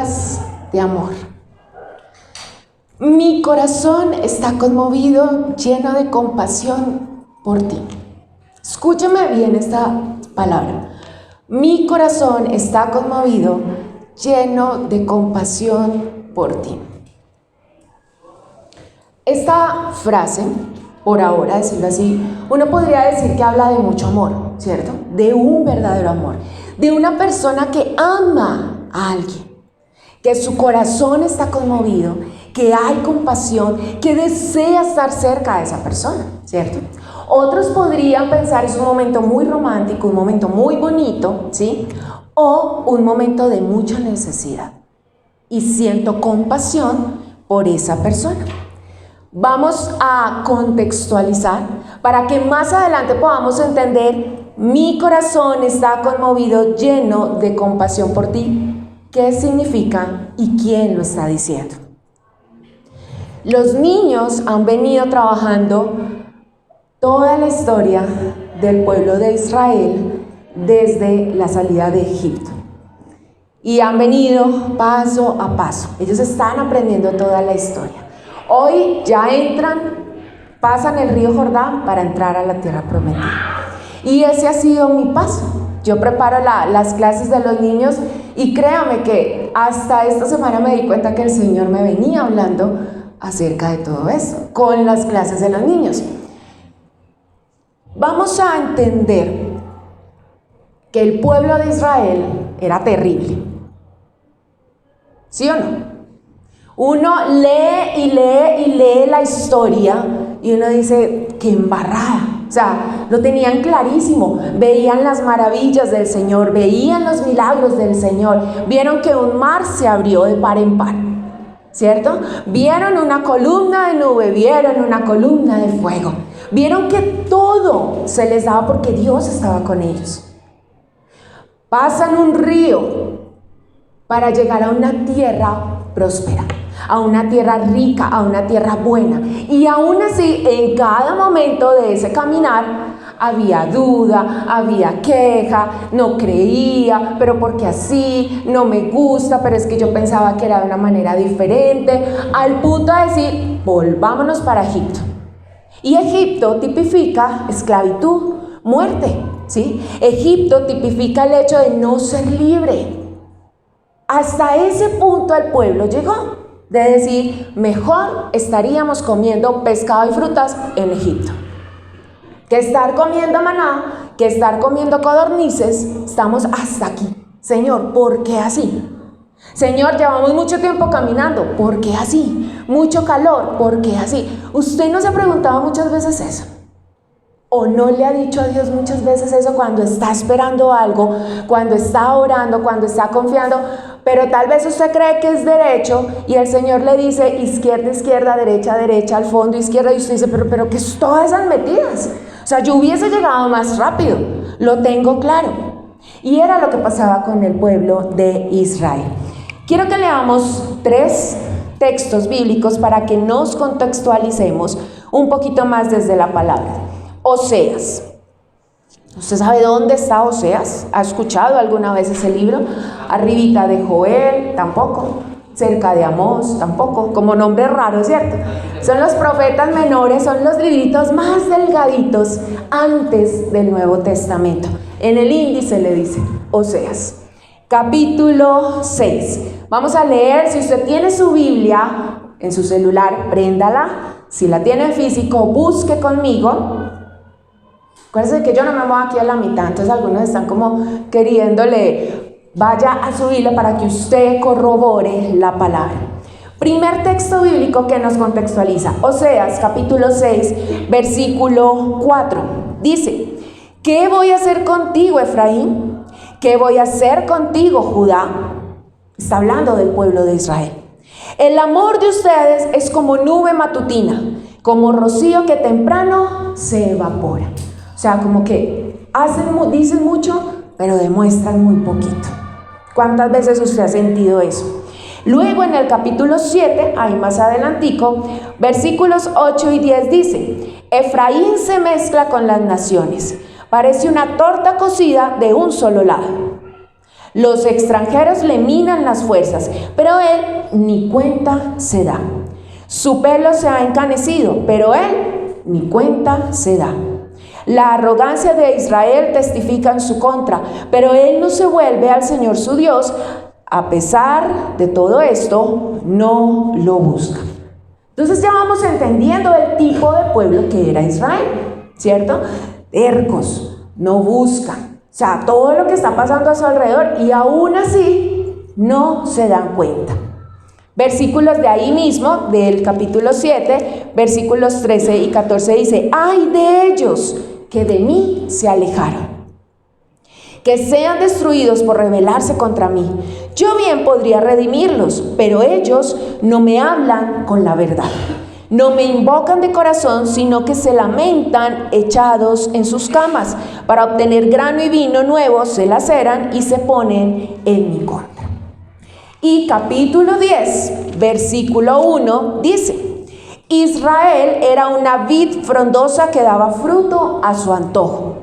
gotas de amor. Mi corazón está conmovido, lleno de compasión por ti. Escúchame bien esta palabra. Mi corazón está conmovido, lleno de compasión por ti. Esta frase, por ahora decirlo así, uno podría decir que habla de mucho amor, ¿cierto? De un verdadero amor, de una persona que ama a alguien, que su corazón está conmovido, que hay compasión, que desea estar cerca de esa persona, ¿cierto? Otros podrían pensar es un momento muy romántico, un momento muy bonito, ¿sí? O un momento de mucha necesidad. Y siento compasión por esa persona. Vamos a contextualizar para que más adelante podamos entender: mi corazón está conmovido, lleno de compasión por ti. ¿Qué significa y quién lo está diciendo? Los niños han venido trabajando toda la historia del pueblo de Israel desde la salida de Egipto. Y han venido paso a paso. Ellos están aprendiendo toda la historia. Hoy ya pasan el río Jordán para entrar a la tierra prometida. Y ese ha sido mi paso. Yo preparo las clases de los niños y créame que hasta esta semana me di cuenta que el Señor me venía hablando acerca de todo eso, con las clases de los niños. Vamos a entender que el pueblo de Israel era terrible. ¿Sí o no? Uno lee y lee y lee la historia y uno dice, qué embarrada. O sea, lo tenían clarísimo. Veían las maravillas del Señor, veían los milagros del Señor. Vieron que un mar se abrió de par en par, ¿cierto? Vieron una columna de nube, vieron una columna de fuego. Vieron que todo se les daba porque Dios estaba con ellos. Pasan un río para llegar a una tierra próspera, a una tierra rica, a una tierra buena. Y aún así, en cada momento de ese caminar, había duda, había queja, no creía, pero porque así, no me gusta, pero es que yo pensaba que era de una manera diferente, al punto de decir, volvámonos para Egipto. Y Egipto tipifica esclavitud, muerte, ¿sí? Egipto tipifica el hecho de no ser libre. Hasta ese punto el pueblo llegó, de decir, mejor estaríamos comiendo pescado y frutas en Egipto que estar comiendo maná, que estar comiendo codornices. Estamos hasta aquí. Señor, ¿por qué así? Señor, llevamos mucho tiempo caminando, ¿por qué así? Mucho calor, ¿por qué así? ¿Usted no se ha preguntado muchas veces eso? ¿O no le ha dicho a Dios muchas veces eso cuando está esperando algo, cuando está orando, cuando está confiando? Pero tal vez usted cree que es derecho y el Señor le dice izquierda, izquierda, derecha, derecha, al fondo, izquierda, y usted dice, pero ¿qué es todas esas metidas? O sea, yo hubiese llegado más rápido, lo tengo claro. Y era lo que pasaba con el pueblo de Israel. Quiero que leamos 3 textos bíblicos para que nos contextualicemos un poquito más desde la palabra. Oseas. ¿Usted sabe dónde está Oseas? ¿Ha escuchado alguna vez ese libro? Arribita de Joel, tampoco. Cerca de Amós, tampoco. Como nombre raro, ¿cierto? Son los profetas menores, son los libritos más delgaditos antes del Nuevo Testamento. En el índice le dice Oseas. Capítulo 6. Vamos a leer. Si usted tiene su Biblia en su celular, préndala. Si la tiene en físico, busque conmigo. Acuérdense que yo no me muevo aquí a la mitad, entonces algunos están como queriéndole, vaya a su Biblia para que usted corrobore la palabra. Primer texto bíblico que nos contextualiza, Oseas capítulo 6, versículo 4, dice, ¿qué voy a hacer contigo, Efraín? ¿Qué voy a hacer contigo, Judá? Está hablando del pueblo de Israel. El amor de ustedes es como nube matutina, como rocío que temprano se evapora. O sea, como que dicen mucho, pero demuestran muy poquito. ¿Cuántas veces usted ha sentido eso? Luego en el capítulo 7, ahí más adelantico, versículos 8 y 10 dice, Efraín se mezcla con las naciones, parece una torta cocida de un solo lado. Los extranjeros le minan las fuerzas, pero él ni cuenta se da. Su pelo se ha encanecido, pero él ni cuenta se da. La arrogancia de Israel testifica en su contra, pero él no se vuelve al Señor su Dios. A pesar de todo esto, no lo busca. Entonces ya vamos entendiendo el tipo de pueblo que era Israel, ¿cierto? Tercos, no buscan. O sea, todo lo que está pasando a su alrededor y aún así no se dan cuenta. Versículos de ahí mismo, del capítulo 7, versículos 13 y 14 dice: ¡ay de ellos que de mí se alejaron! Que sean destruidos por rebelarse contra mí. Yo bien podría redimirlos, pero ellos no me hablan con la verdad. No me invocan de corazón, sino que se lamentan echados en sus camas. Para obtener grano y vino nuevo se laceran y se ponen en mi contra. Y capítulo 10, versículo 1 dice: Israel era una vid frondosa que daba fruto a su antojo.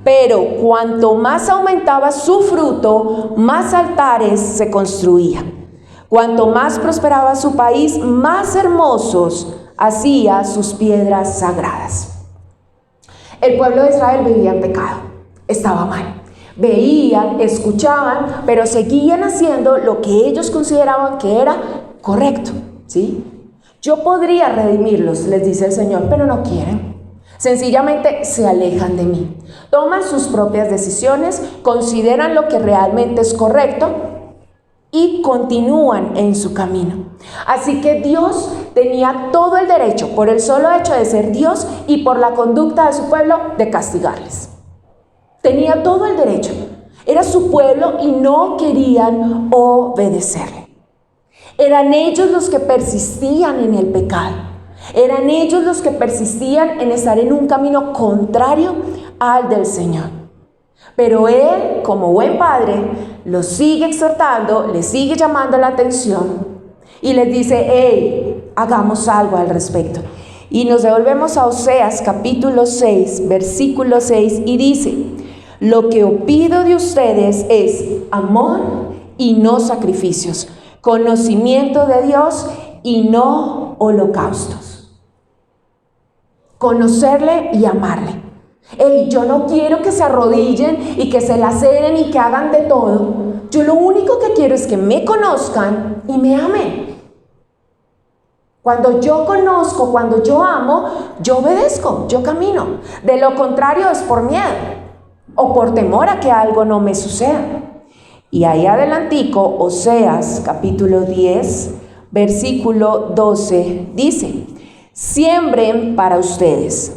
Pero cuanto más aumentaba su fruto, más altares se construían. Cuanto más prosperaba su país, más hermosos hacía sus piedras sagradas. El pueblo de Israel vivía en pecado, estaba mal. Veían, escuchaban, pero seguían haciendo lo que ellos consideraban que era correcto, ¿sí? Yo podría redimirlos, les dice el Señor, pero no quieren. Sencillamente se alejan de mí. Toman sus propias decisiones, consideran lo que realmente es correcto y continúan en su camino. Así que Dios tenía todo el derecho, por el solo hecho de ser Dios y por la conducta de su pueblo, de castigarles. Tenía todo el derecho. Era su pueblo y no querían obedecerle. Eran ellos los que persistían en el pecado. Eran ellos los que persistían en estar en un camino contrario al del Señor. Pero Él, como buen padre, los sigue exhortando, les sigue llamando la atención y les dice: hey, hagamos algo al respecto. Y nos devolvemos a Oseas capítulo 6, versículo 6 y dice: lo que pido de ustedes es amor y no sacrificios, conocimiento de Dios y no holocaustos. Conocerle y amarle. Hey, yo no quiero que se arrodillen y que se laceren y que hagan de todo. Yo lo único que quiero es que me conozcan y me amen. Cuando yo conozco, cuando yo amo, yo obedezco, yo camino. De lo contrario es por miedo o por temor a que algo no me suceda. Y ahí adelantico, Oseas capítulo 10, versículo 12, dice: siembren para ustedes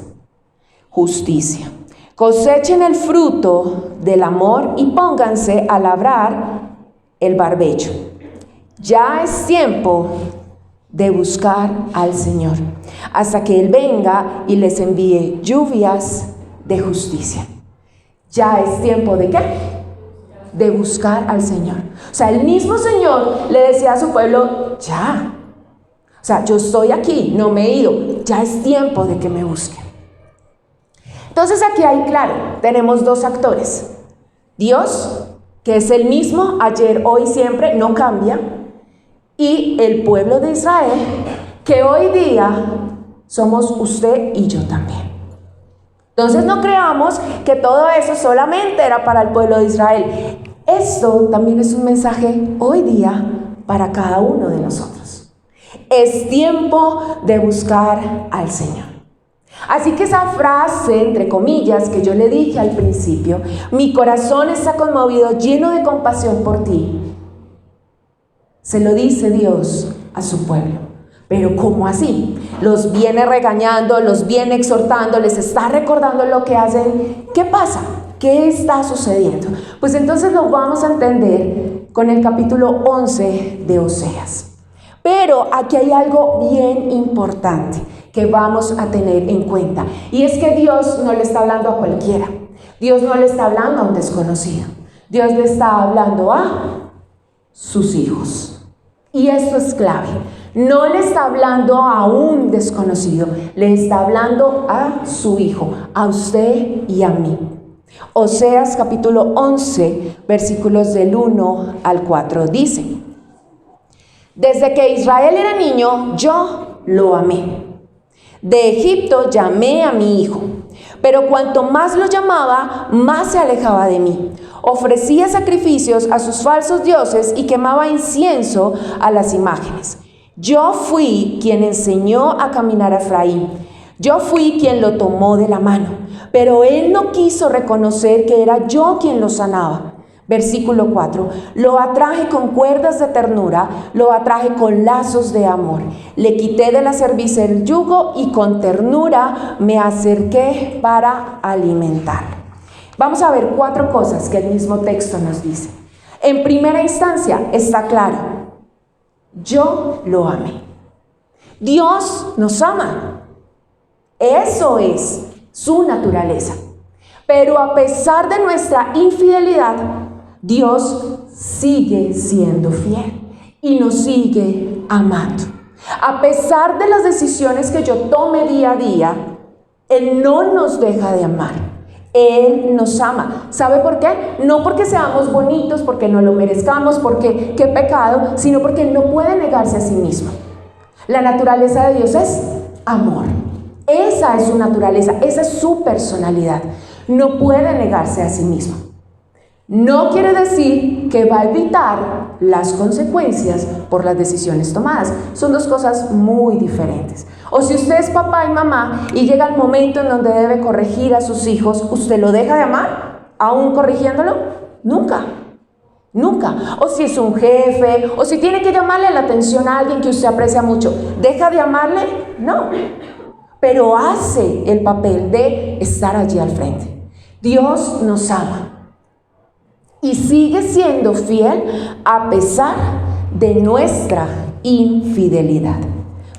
justicia, cosechen el fruto del amor y pónganse a labrar el barbecho. Ya es tiempo de buscar al Señor, hasta que Él venga y les envíe lluvias de justicia. Ya es tiempo ¿de qué? De buscar al Señor. O sea, el mismo Señor le decía a su pueblo: ya. O sea, yo estoy aquí, no me he ido. Ya es tiempo de que me busquen. Entonces aquí hay, claro, tenemos dos actores. Dios, que es el mismo ayer, hoy, siempre, no cambia. Y el pueblo de Israel, que hoy día somos usted y yo también. Entonces no creamos que todo eso solamente era para el pueblo de Israel. Esto también es un mensaje hoy día para cada uno de nosotros. Es tiempo de buscar al Señor. Así que esa frase, entre comillas, que yo le dije al principio: mi corazón está conmovido, lleno de compasión por ti, se lo dice Dios a su pueblo. Pero ¿cómo así? Los viene regañando, los viene exhortando, les está recordando lo que hacen. ¿Qué pasa? ¿Qué está sucediendo? Pues entonces lo vamos a entender con el capítulo 11 de Oseas. Pero aquí hay algo bien importante que vamos a tener en cuenta. Y es que Dios no le está hablando a cualquiera. Dios no le está hablando a un desconocido. Dios le está hablando a sus hijos. Y esto es clave. No le está hablando a un desconocido, le está hablando a su hijo, a usted y a mí. Oseas capítulo 11, versículos del 1 al 4, dice: Desde que Israel era niño, yo lo amé. De Egipto llamé a mi hijo, pero cuanto más lo llamaba, más se alejaba de mí. Ofrecía sacrificios a sus falsos dioses y quemaba incienso a las imágenes. Yo fui quien enseñó a caminar a Efraín. Yo fui quien lo tomó de la mano, pero él no quiso reconocer que era yo quien lo sanaba. Versículo 4, lo atraje con cuerdas de ternura, lo atraje con lazos de amor. Le quité de la cerviz el yugo y con ternura me acerqué para alimentarlo. Vamos a ver 4 cosas que el mismo texto nos dice. En primera instancia está claro, yo lo amé. Dios nos ama. Eso es su naturaleza. Pero a pesar de nuestra infidelidad, Dios sigue siendo fiel y nos sigue amando. A pesar de las decisiones que yo tome día a día, Él no nos deja de amar. Él nos ama. ¿Sabe por qué? No porque seamos bonitos, porque no lo merezcamos, porque qué pecado, sino porque Él no puede negarse a sí mismo. La naturaleza de Dios es amor. Esa es su naturaleza, esa es su personalidad. No puede negarse a sí mismo. No quiere decir que va a evitar las consecuencias por las decisiones tomadas. Son 2 cosas muy diferentes. O si usted es papá y mamá y llega el momento en donde debe corregir a sus hijos, ¿usted lo deja de amar aún corrigiéndolo? Nunca. Nunca. O si es un jefe, o si tiene que llamarle la atención a alguien que usted aprecia mucho, ¿deja de amarle? No. Pero hace el papel de estar allí al frente. Dios nos ama y sigue siendo fiel a pesar de nuestra infidelidad.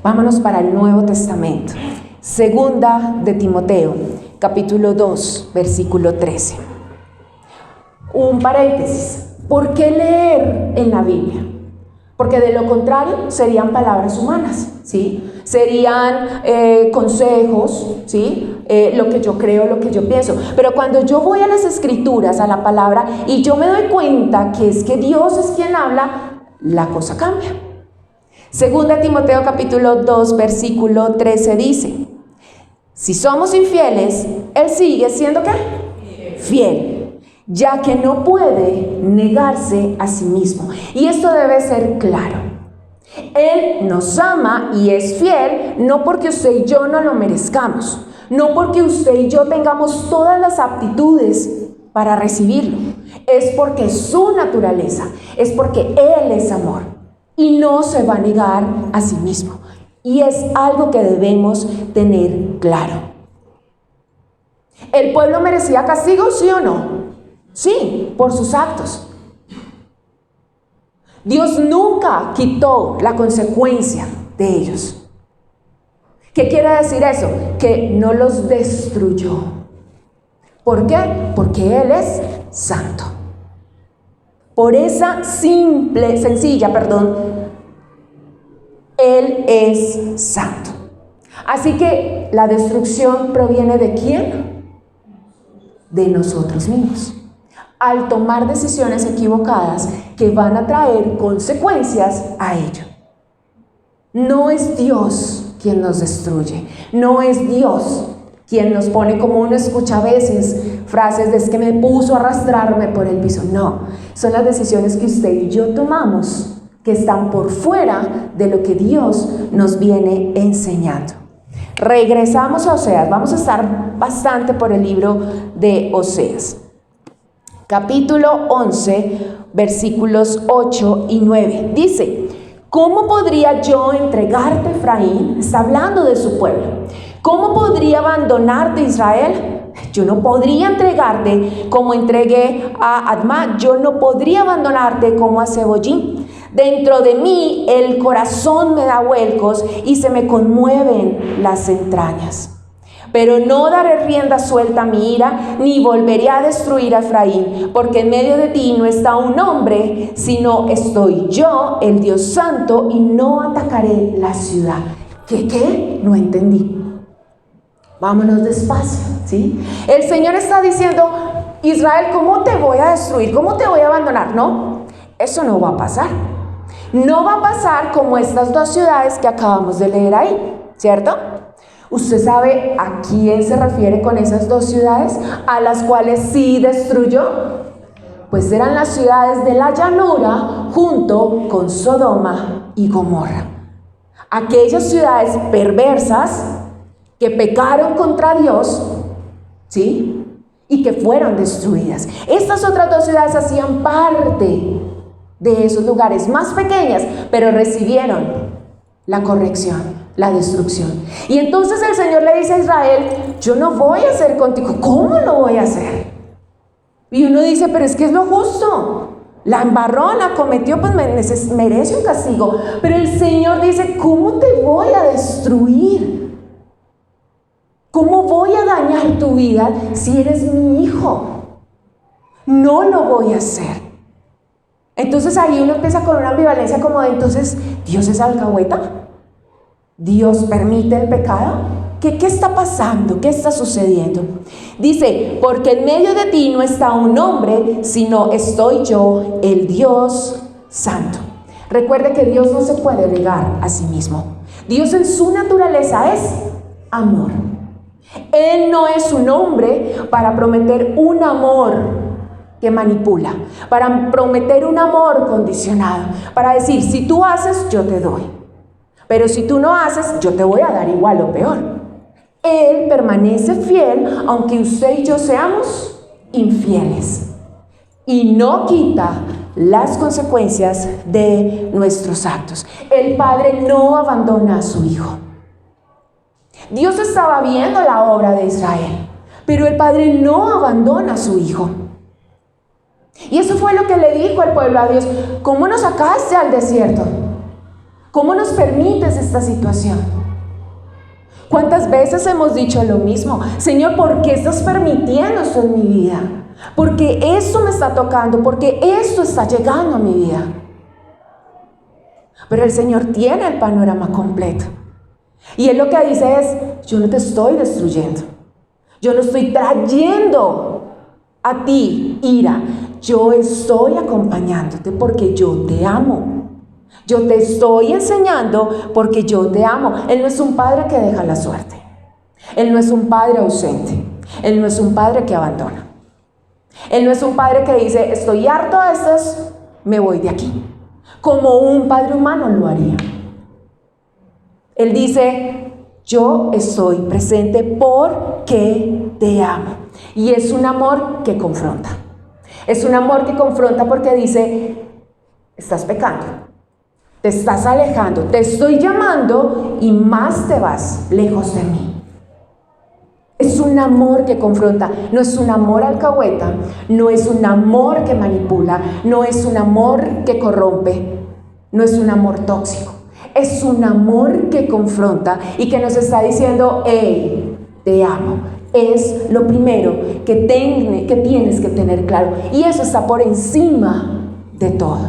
Vámonos para el Nuevo Testamento. Segunda de Timoteo, capítulo 2, versículo 13. Un paréntesis. ¿Por qué leer en la Biblia? Porque de lo contrario serían palabras humanas, ¿sí? Serían consejos, ¿sí? Lo que yo creo, lo que yo pienso. Pero cuando yo voy a las Escrituras, a la palabra, y yo me doy cuenta que es que Dios es quien habla, la cosa cambia. Segunda Timoteo capítulo 2, versículo 13 dice: si somos infieles, Él sigue siendo ¿qué? Fiel, ya que no puede negarse a sí mismo. Y esto debe ser claro. Él nos ama y es fiel, no porque usted y yo no lo merezcamos, no porque usted y yo tengamos todas las aptitudes para recibirlo. Es porque es su naturaleza, es porque Él es amor y no se va a negar a sí mismo. Y es algo que debemos tener claro. ¿El pueblo merecía castigo, sí o no? Sí, por sus actos. Dios nunca quitó la consecuencia de ellos. ¿Qué quiere decir eso? Que no los destruyó. ¿Por qué? Porque Él es santo. Por esa sencilla, Él es santo. Así que la destrucción proviene ¿de quién? De nosotros mismos. Al tomar decisiones equivocadas que van a traer consecuencias a ello. No es Dios quien nos destruye, no es Dios quien nos pone, como uno escucha a veces frases de es que me puso a arrastrarme por el piso. No, son las decisiones que usted y yo tomamos que están por fuera de lo que Dios nos viene enseñando. Regresamos a Oseas, vamos a estar bastante por el libro de Oseas. Capítulo 11, versículos 8 y 9. Dice: ¿cómo podría yo entregarte, Efraín? Está hablando de su pueblo. ¿Cómo podría abandonarte, Israel? Yo no podría entregarte como entregué a Admá. Yo no podría abandonarte como a Zeboyín. Dentro de mí el corazón me da vuelcos y se me conmueven las entrañas. Pero no daré rienda suelta a mi ira, ni volveré a destruir a Efraín, porque en medio de ti no está un hombre, sino estoy yo, el Dios Santo, y no atacaré la ciudad. ¿Qué? No entendí. Vámonos despacio, ¿sí? El Señor está diciendo, Israel, ¿cómo te voy a destruir? ¿Cómo te voy a abandonar? No, eso no va a pasar. No va a pasar como estas dos ciudades que acabamos de leer ahí, ¿cierto? ¿Usted sabe a quién se refiere con esas dos ciudades a las cuales sí destruyó? Pues eran las ciudades de la llanura junto con Sodoma y Gomorra. Aquellas ciudades perversas que pecaron contra Dios, ¿sí? Y que fueron destruidas. Estas otras dos ciudades hacían parte de esos lugares más pequeñas, pero recibieron la corrección, la destrucción. Y entonces el Señor le dice a Israel, yo no voy a hacer contigo. ¿Cómo lo voy a hacer? Y uno dice, pero es que es lo justo. La embarró, la cometió, pues merece un castigo. Pero el Señor dice, ¿cómo te voy a destruir? ¿Cómo voy a dañar tu vida si eres mi hijo? No lo voy a hacer. Entonces ahí uno empieza con una ambivalencia como de, entonces, ¿Dios es alcahueta? ¿Dios permite el pecado? ¿Qué está pasando? ¿Qué está sucediendo? Dice, porque en medio de ti no está un hombre, sino estoy yo, el Dios Santo. Recuerde que Dios no se puede negar a sí mismo. Dios en su naturaleza es amor. Él no es un hombre para prometer un amor que manipula, para prometer un amor condicionado, para decir, si tú haces, yo te doy, pero si tú no haces, yo te voy a dar igual o peor. Él permanece fiel, aunque usted y yo seamos infieles, y no quita las consecuencias de nuestros actos. El Padre no abandona a su Hijo. Dios estaba viendo la obra de Israel, pero el Padre no abandona a su Hijo. Y eso fue lo que le dijo al pueblo a Dios: ¿cómo nos sacaste al desierto? ¿Cómo nos permites esta situación? ¿Cuántas veces hemos dicho lo mismo? Señor, ¿por qué estás permitiendo esto en mi vida? Porque esto me está tocando, porque esto está llegando a mi vida. Pero el Señor tiene el panorama completo. Y Él lo que dice es: yo no te estoy destruyendo, yo no estoy trayendo a ti ira, yo estoy acompañándote porque yo te amo, yo te estoy enseñando porque yo te amo. Él no es un padre que deja la suerte, Él no es un padre ausente, Él no es un padre que abandona, Él no es un padre que dice: estoy harto de estas, me voy de aquí, como un padre humano lo haría. Él dice: yo estoy presente porque te amo. Y es un amor que confronta. Es un amor que confronta porque dice: estás pecando, te estás alejando, te estoy llamando y más te vas lejos de mí. Es un amor que confronta, no es un amor alcahueta, no es un amor que manipula, no es un amor que corrompe, no es un amor tóxico. Es un amor que confronta y que nos está diciendo: hey, te amo. Es lo primero que tienes que tener claro. Y eso está por encima de todo.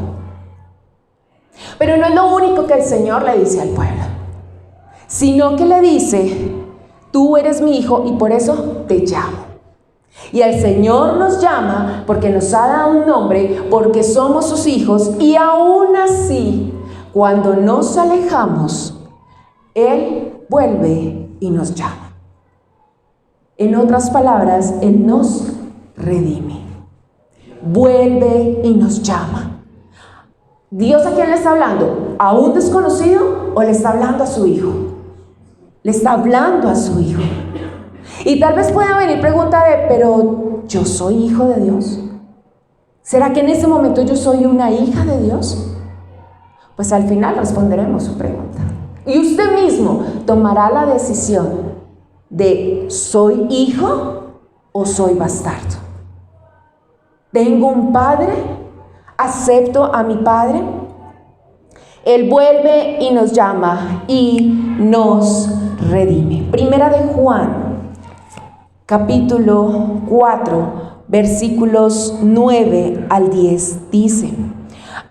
Pero no es lo único que el Señor le dice al pueblo, sino que le dice: tú eres mi hijo y por eso te llamo. Y el Señor nos llama porque nos ha dado un nombre, porque somos sus hijos, y aún así, cuando nos alejamos, Él vuelve y nos llama. En otras palabras, Él nos redime, vuelve y nos llama. ¿Dios a quién le está hablando? ¿A un desconocido o le está hablando a su hijo? Le está hablando a su hijo. Y tal vez pueda venir pregunta de: pero ¿yo soy hijo de Dios? ¿Será que en ese momento yo soy una hija de Dios? Pues al final responderemos su pregunta. Y usted mismo tomará la decisión de: ¿soy hijo o soy bastardo? ¿Tengo un padre? ¿Acepto a mi padre? Él vuelve y nos llama y nos redime. Primera de Juan, capítulo 4, versículos 9 al 10, dice: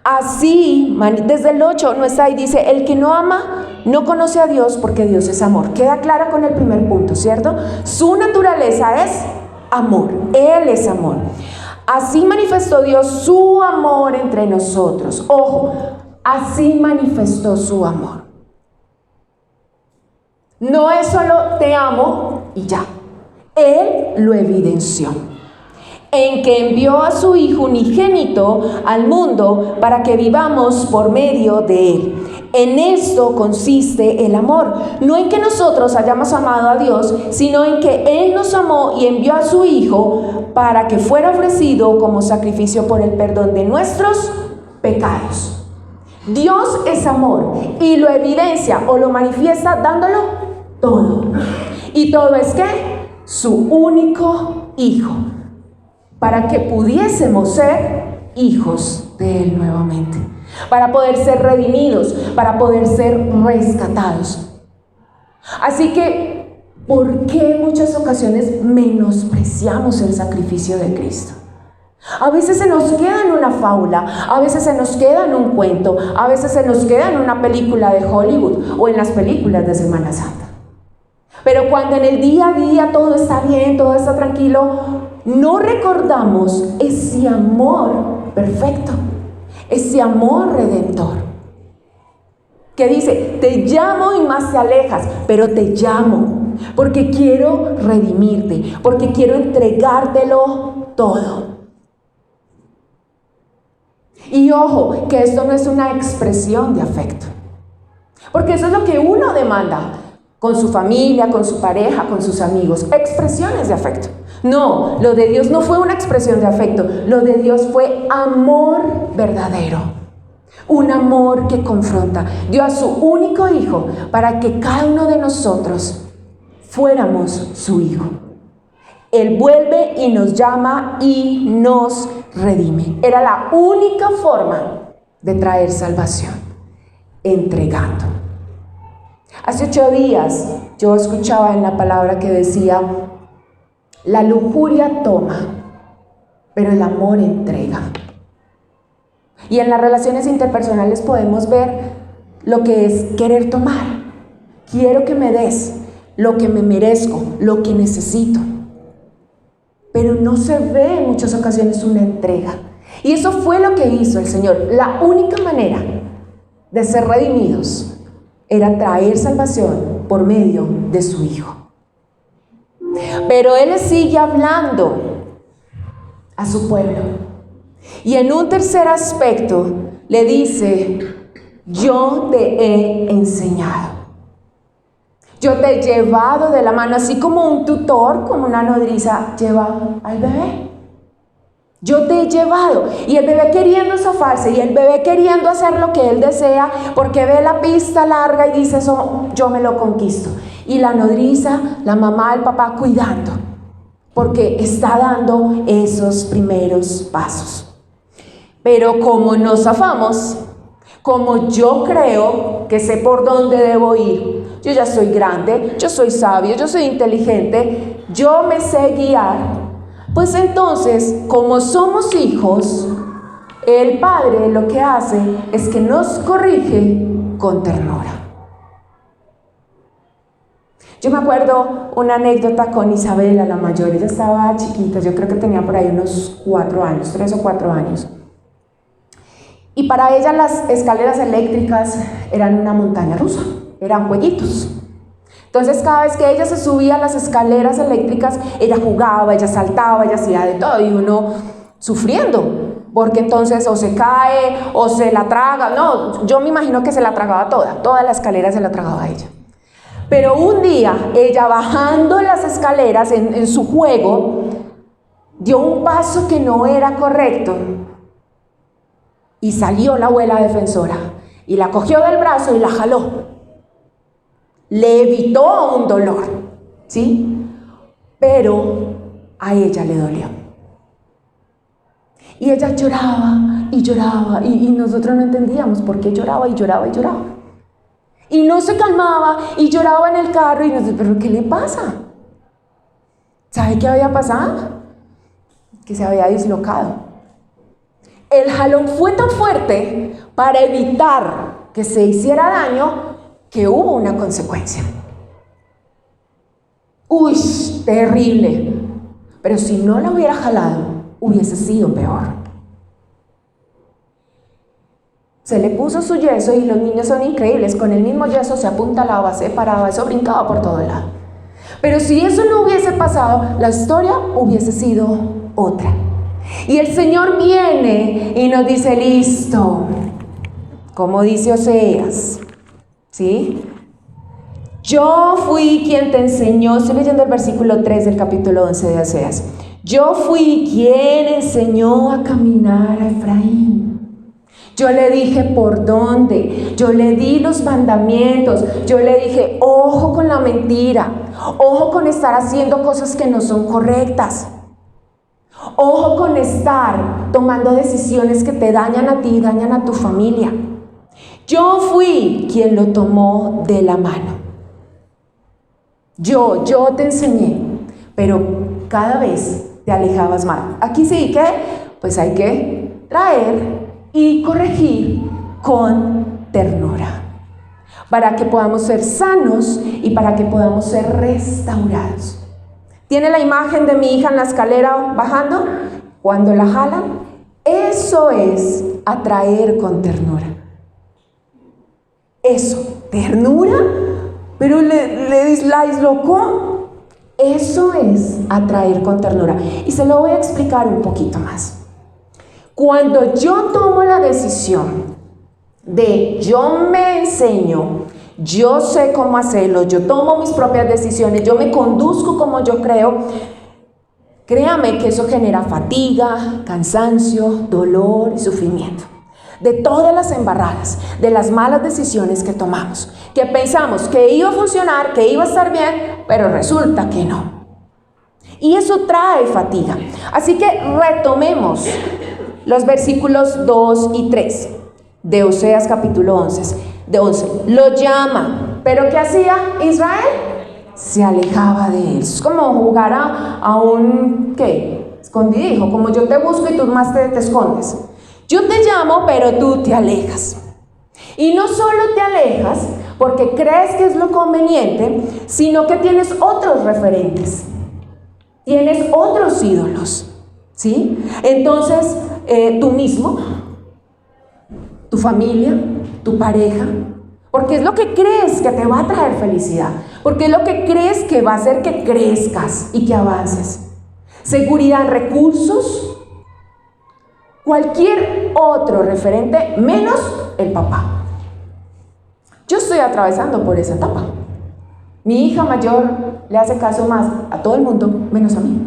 así, desde el 8 no está ahí, dice: el que no ama no conoce a Dios, porque Dios es amor. Queda claro con el primer punto, ¿cierto? Su naturaleza es amor. Él es amor. Así manifestó Dios su amor entre nosotros. Ojo, así manifestó su amor. No es solo te amo y ya. Él lo evidenció, en que envió a su Hijo unigénito al mundo para que vivamos por medio de Él. En esto consiste el amor, no en que nosotros hayamos amado a Dios, sino en que Él nos amó y envió a su Hijo para que fuera ofrecido como sacrificio por el perdón de nuestros pecados. Dios es amor y lo evidencia o lo manifiesta dándolo todo. ¿Y todo es qué? Su único Hijo, para que pudiésemos ser hijos de Él nuevamente, para poder ser redimidos, para poder ser rescatados. Así que, ¿por qué en muchas ocasiones menospreciamos el sacrificio de Cristo? A veces se nos queda en una fábula, a veces se nos queda en un cuento, a veces se nos queda en una película de Hollywood o en las películas de Semana Santa. Pero cuando en el día a día todo está bien, todo está tranquilo, no recordamos ese amor perfecto, ese amor redentor, que dice, te llamo y más te alejas, pero te llamo porque quiero redimirte, porque quiero entregártelo todo. Y ojo, que esto no es una expresión de afecto, porque eso es lo que uno demanda con su familia, con su pareja, con sus amigos, expresiones de afecto. No, lo de Dios no fue una expresión de afecto, lo de Dios fue amor verdadero, un amor que confronta. Dio a su único Hijo para que cada uno de nosotros fuéramos su hijo. Él vuelve y nos llama y nos redime. Era la única forma de traer salvación, entregando. Hace 8 días yo escuchaba en la palabra que decía, la lujuria toma, pero el amor entrega. Y en las relaciones interpersonales podemos ver lo que es querer tomar. Quiero que me des lo que me merezco, lo que necesito. Pero no se ve en muchas ocasiones una entrega. Y eso fue lo que hizo el Señor. La única manera de ser redimidos era traer salvación por medio de su Hijo. Pero Él sigue hablando a su pueblo. Y en un tercer aspecto le dice, yo te he enseñado. Yo te he llevado de la mano, así como un tutor, como una nodriza lleva al bebé. Yo te he llevado, y el bebé queriendo zafarse, y el bebé queriendo hacer lo que él desea, porque ve la pista larga y dice, eso yo me lo conquisto. Y la nodriza, la mamá, el papá cuidando, porque está dando esos primeros pasos. Pero como nos zafamos, como yo creo que sé por dónde debo ir, yo ya soy grande, yo soy sabio, yo soy inteligente, yo me sé guiar. Pues entonces, como somos hijos, el Padre lo que hace es que nos corrige con ternura. Yo me acuerdo una anécdota con Isabela, la mayor. Ella estaba chiquita, yo creo que tenía por ahí unos 4 años, 3 o 4 años. Y para ella las escaleras eléctricas eran una montaña rusa, eran jueguitos. Entonces cada vez que ella se subía a las escaleras eléctricas, ella jugaba, ella saltaba, ella hacía de todo, y uno sufriendo, porque entonces o se cae o se la traga. No, yo me imagino que se la tragaba toda la escalera se la tragaba a ella. Pero un día, ella bajando las escaleras en su juego, dio un paso que no era correcto, y salió la abuela defensora, y la cogió del brazo y la jaló. Le evitó un dolor, ¿sí? Pero a ella le dolió. Y ella lloraba y lloraba, y nosotros no entendíamos por qué lloraba y lloraba y lloraba. Y no se calmaba y lloraba en el carro, y nos decía, ¿pero qué le pasa? ¿Sabe qué había pasado? Que se había dislocado. El jalón fue tan fuerte para evitar que se hiciera daño, que hubo una consecuencia. Uy, terrible. pero si no la hubiera jalado, hubiese sido peor. Se le puso su yeso y los niños son increíbles. Con el mismo yeso se apuntalaba, se paraba, eso brincaba por todo lado. Pero si eso no hubiese pasado, la historia hubiese sido otra. Y el Señor viene y nos dice, listo, como dice Oseas, ¿sí? Yo fui quien te enseñó, estoy leyendo el versículo 3 del capítulo 11 de Oseas. Yo fui quien enseñó a caminar a Efraín. Yo le dije por dónde, yo le di los mandamientos, yo le dije, ojo con la mentira, ojo con estar haciendo cosas que no son correctas, ojo con estar tomando decisiones que te dañan a ti y dañan a tu familia. Yo fui quien lo tomó de la mano. Yo te enseñé, pero cada vez te alejabas más. Aquí sí que, pues hay que traer y corregir con ternura, para que podamos ser sanos y para que podamos ser restaurados. ¿Tiene la imagen de mi hija en la escalera bajando? Cuando la jalan, eso es atraer con ternura. Eso, ternura, pero la dislocó. Eso es atraer con ternura. Y se lo voy a explicar un poquito más. Cuando yo tomo la decisión de yo me enseño, yo sé cómo hacerlo, yo tomo mis propias decisiones, yo me conduzco como yo creo, créame que eso genera fatiga, cansancio, dolor y sufrimiento. De todas las embarradas, de las malas decisiones que tomamos, que pensamos que iba a funcionar, que iba a estar bien, pero resulta que no. Y eso trae fatiga. Así que retomemos los versículos 2 y 3 de Oseas capítulo 11. Lo llama, pero ¿qué hacía Israel? Se alejaba de él. Es como jugar a un, ¿qué? Escondidijo, como yo te busco y tú más te escondes. Yo te llamo, pero tú te alejas. Y no solo te alejas porque crees que es lo conveniente, sino que tienes otros referentes. Tienes otros ídolos, ¿sí? Entonces, tú mismo, tu familia, tu pareja, porque es lo que crees que te va a traer felicidad, porque es lo que crees que va a hacer que crezcas y que avances. Seguridad, recursos, cualquier otro referente menos el papá. Yo estoy atravesando por esa etapa. Mi hija mayor le hace caso más a todo el mundo menos a mí.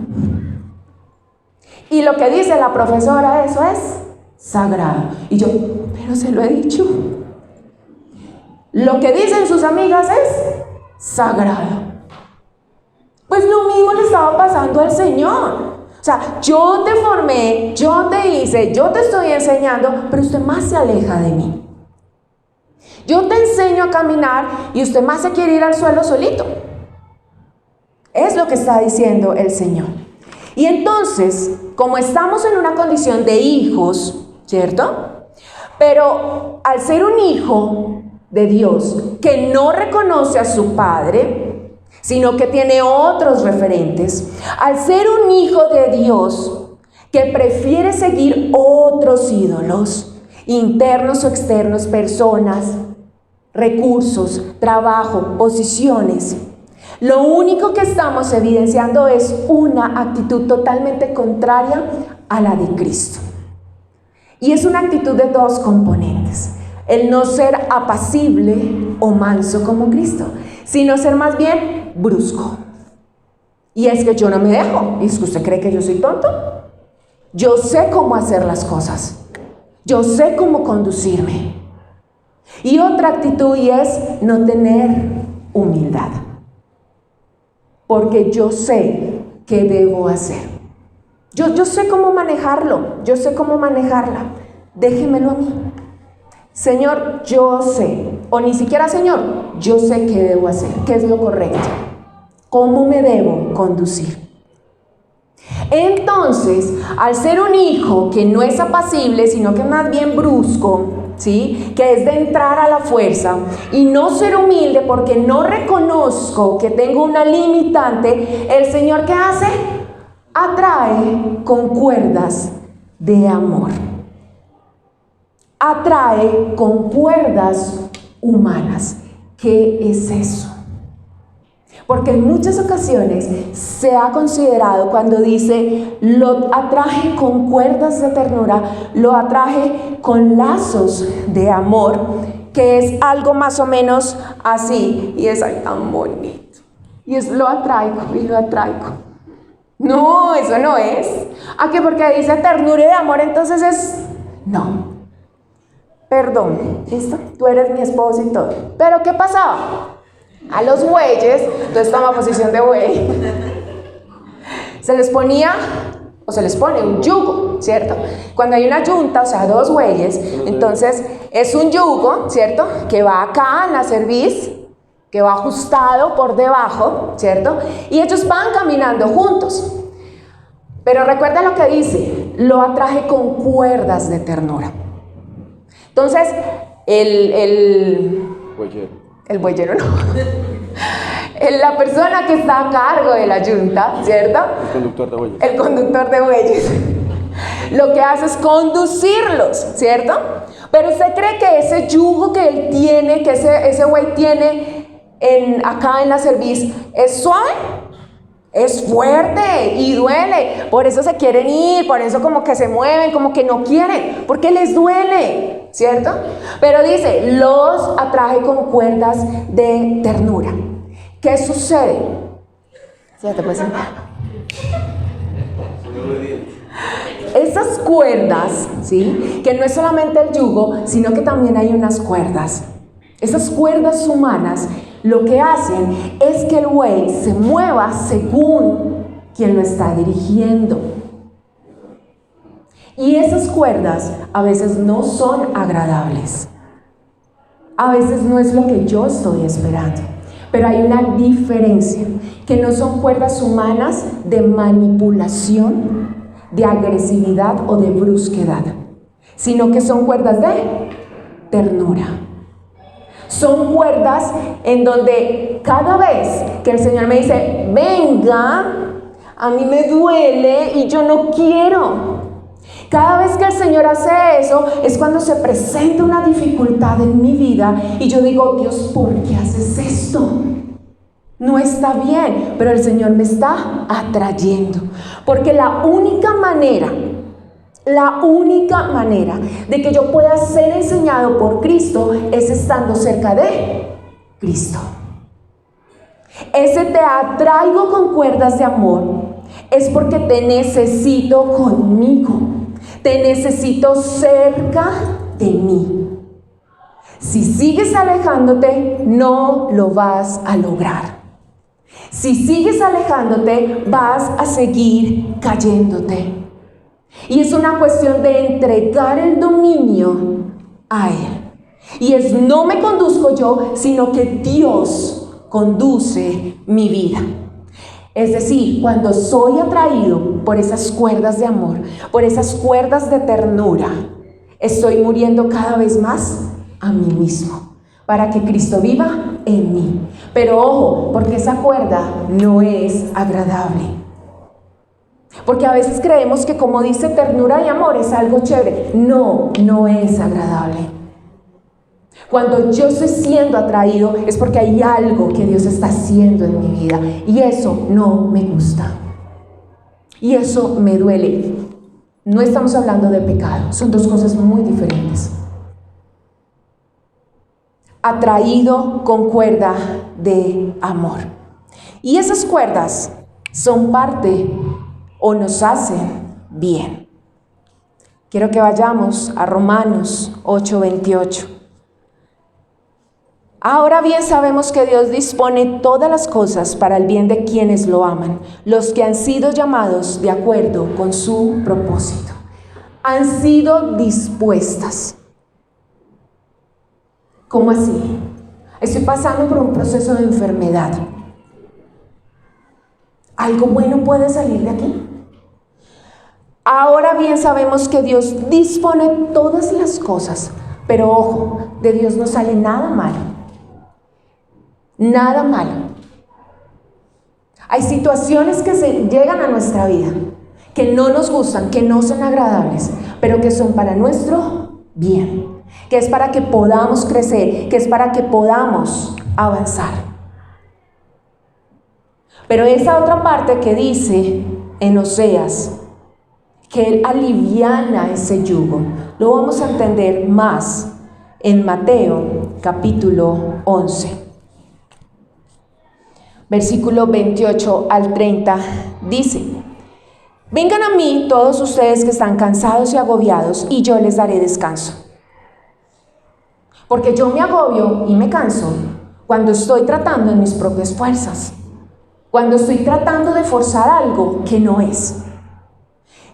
Y lo que dice la profesora, eso es sagrado. Y yo, pero se lo he dicho. Lo que dicen sus amigas es sagrado. Pues lo mismo le estaba pasando al Señor. O sea, yo te formé, yo te hice, yo te estoy enseñando, pero usted más se aleja de mí. Yo te enseño a caminar y usted más se quiere ir al suelo solito. Es lo que está diciendo el Señor. Y entonces, como estamos en una condición de hijos, ¿cierto? Pero al ser un hijo de Dios que no reconoce a su padre, sino que tiene otros referentes, al ser un hijo de Dios que prefiere seguir otros ídolos, internos o externos, personas, recursos, trabajo, posiciones, lo único que estamos evidenciando es una actitud totalmente contraria a la de Cristo. Y es una actitud de dos componentes: el no ser apacible o manso como Cristo, sino ser más bien brusco. Y es que yo no me dejo. ¿Y es que usted cree que yo soy tonto? Yo sé cómo hacer las cosas. Yo sé cómo conducirme. Y otra actitud y es no tener humildad. Porque yo sé qué debo hacer. Yo sé cómo manejarlo. Yo sé cómo manejarla. Déjemelo a mí. Señor, yo sé. O ni siquiera Señor, yo sé qué debo hacer. ¿Qué es lo correcto? ¿Cómo me debo conducir? Entonces, al ser un hijo que no es apacible, sino que más bien brusco, ¿sí? Que es de entrar a la fuerza y no ser humilde porque no reconozco que tengo una limitante, el Señor, ¿qué hace? atrae con cuerdas de amor. Atrae con cuerdas humanas. ¿Qué es eso? Porque en muchas ocasiones se ha considerado, cuando dice lo atraje con cuerdas de ternura, lo atraje con lazos de amor, que es algo más o menos así, y es ay, tan bonito, y es lo atraigo y lo atraigo. No, eso no es. ¿A qué? Porque dice ternura y de amor, entonces es, no. Perdón, ¿listo? Tú eres mi esposo y todo. Pero ¿qué pasaba? A los bueyes, entonces toma posición de buey, se les ponía, o se les pone un yugo, ¿cierto? Cuando hay una yunta, o sea, dos bueyes, entonces es un yugo, ¿cierto? Que va acá en la cerviz, que va ajustado por debajo, ¿cierto? Y ellos van caminando juntos. Pero recuerda lo que dice, lo atraje con cuerdas de ternura. Entonces, el bueyero no. La persona que está a cargo de la yunta, ¿cierto? El conductor de bueyes. El conductor de bueyes. Lo que hace es conducirlos, ¿cierto? Pero usted cree que ese yugo que él tiene, que ese buey tiene acá en la cerviz, ¿es suave? Es fuerte y duele. Por eso se quieren ir, por eso como que se mueven, como que no quieren, porque les duele, ¿cierto? Pero dice, los atraje con cuerdas de ternura. ¿Qué sucede? ¿Cierto? Pues, esas cuerdas, ¿sí? Que no es solamente el yugo, sino que también hay unas cuerdas. Esas cuerdas humanas lo que hacen es que el buey se mueva según quien lo está dirigiendo. Y esas cuerdas a veces no son agradables. A veces no es lo que yo estoy esperando. Pero hay una diferencia, que no son cuerdas humanas de manipulación, de agresividad o de brusquedad, sino que son cuerdas de ternura. Son cuerdas en donde cada vez que el Señor me dice, venga, a mí me duele y yo no quiero. Cada vez que el Señor hace eso es cuando se presenta una dificultad en mi vida y yo digo, Dios, ¿por qué haces esto? No está bien, pero el Señor me está atrayendo. Porque la única manera de que yo pueda ser enseñado por Cristo es estando cerca de Cristo. Ese te atraigo con cuerdas de amor es porque te necesito conmigo, te necesito cerca de mí. Si sigues alejándote, no lo vas a lograr. Si sigues alejándote, vas a seguir cayéndote. Y es una cuestión de entregar el dominio a Él. Y es no me conduzco yo, sino que Dios conduce mi vida. Es decir, cuando soy atraído por esas cuerdas de amor, por esas cuerdas de ternura, estoy muriendo cada vez más a mí mismo, para que Cristo viva en mí. Pero ojo, porque esa cuerda no es agradable. Porque a veces creemos que como dice ternura y amor es algo chévere. No, no es agradable. Cuando yo estoy siendo atraído es porque hay algo que Dios está haciendo en mi vida y eso no me gusta. Y eso me duele. No estamos hablando de pecado, son dos cosas muy diferentes. Atraído con cuerda de amor. Y esas cuerdas son parte o nos hacen bien. Quiero que vayamos a Romanos 8:28. Ahora bien sabemos que Dios dispone todas las cosas para el bien de quienes lo aman, los que han sido llamados de acuerdo con su propósito. Han sido dispuestas. ¿Cómo así? Estoy pasando por un proceso de enfermedad. ¿Algo bueno puede salir de aquí? Ahora bien sabemos que Dios dispone todas las cosas, pero ojo, de Dios no sale nada malo. Nada malo. Hay situaciones que se llegan a nuestra vida, que no nos gustan, que no son agradables, pero que son para nuestro bien, que es para que podamos crecer, que es para que podamos avanzar. Pero esa otra parte que dice en Oseas, que Él aliviana ese yugo, lo vamos a entender más en Mateo capítulo 11. Versículo 28 al 30 dice: vengan a mí todos ustedes que están cansados y agobiados, y yo les daré descanso. Porque yo me agobio y me canso cuando estoy tratando en mis propias fuerzas, cuando estoy tratando de forzar algo que no es.